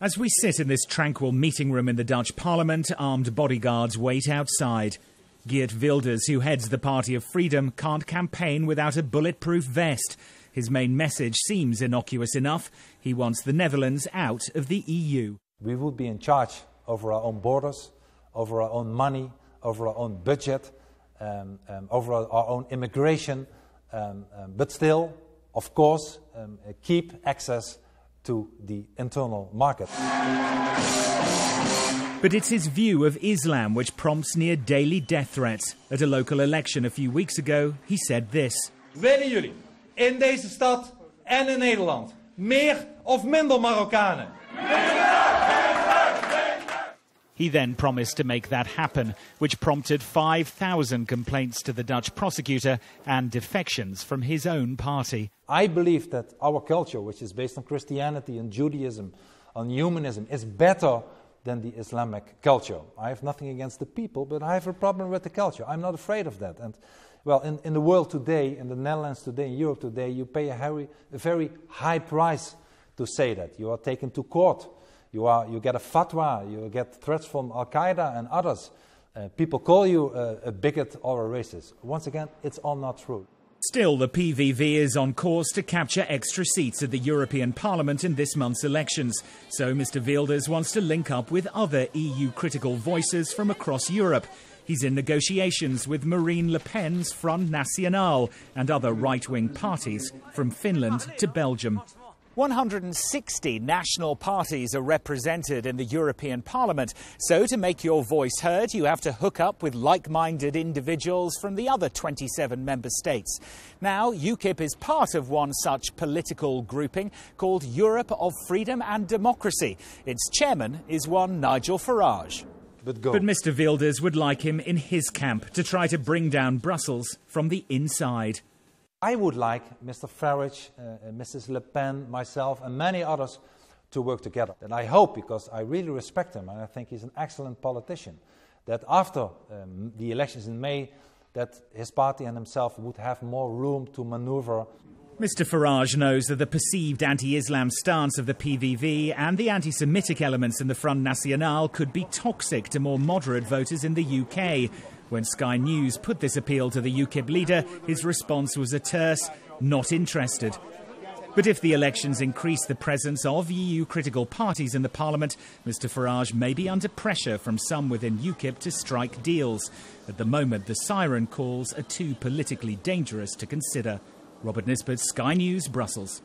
As we sit in this tranquil meeting room in the Dutch parliament, armed bodyguards wait outside. Geert Wilders, who heads the Party of Freedom, can't campaign without a bulletproof vest. His main message seems innocuous enough. He wants the Netherlands out of the EU. We would be in charge over our own borders, over our own money, over our own budget, over our own immigration, but still, of course, keep access to the internal market. But it's his view of Islam which prompts near daily death threats. At a local election a few weeks ago, he said this. Willen jullie in deze stad en in Nederland meer of minder Marokkanen? He then promised to make that happen, which prompted 5,000 complaints to the Dutch prosecutor and defections from his own party. I believe that our culture, which is based on Christianity and Judaism, on humanism, is better than the Islamic culture. I have nothing against the people, but I have a problem with the culture. I'm not afraid of that. And well, in the world today, in the Netherlands today, in Europe today, you pay a very high price to say that. You are taken to court. You get a fatwa, you get threats from Al-Qaeda and others. People call you a bigot or a racist. Once again, it's all not true. Still, the PVV is on course to capture extra seats at the European Parliament in this month's elections. So Mr. Wilders wants to link up with other EU-critical voices from across Europe. He's in negotiations with Marine Le Pen's Front Nationale and other right-wing parties from Finland to Belgium. 160 national parties are represented in the European Parliament. So to make your voice heard, you have to hook up with like-minded individuals from the other 27 member states. Now, UKIP is part of one such political grouping called Europe of Freedom and Democracy. Its chairman is one Nigel Farage. But Mr. Wilders would like him in his camp to try to bring down Brussels from the inside. I would like Mr. Farage, Mrs. Le Pen, myself and many others to work together. And I hope, because I really respect him and I think he's an excellent politician, that after the elections in May, that his party and himself would have more room to maneuver. Mr. Farage knows that the perceived anti-Islam stance of the PVV and the anti-Semitic elements in the Front Nationale could be toxic to more moderate voters in the UK. When Sky News put this appeal to the UKIP leader, his response was a terse, not interested. But if the elections increase the presence of EU-critical parties in the Parliament, Mr. Farage may be under pressure from some within UKIP to strike deals. At the moment, the siren calls are too politically dangerous to consider. Robert Nisbet, Sky News, Brussels.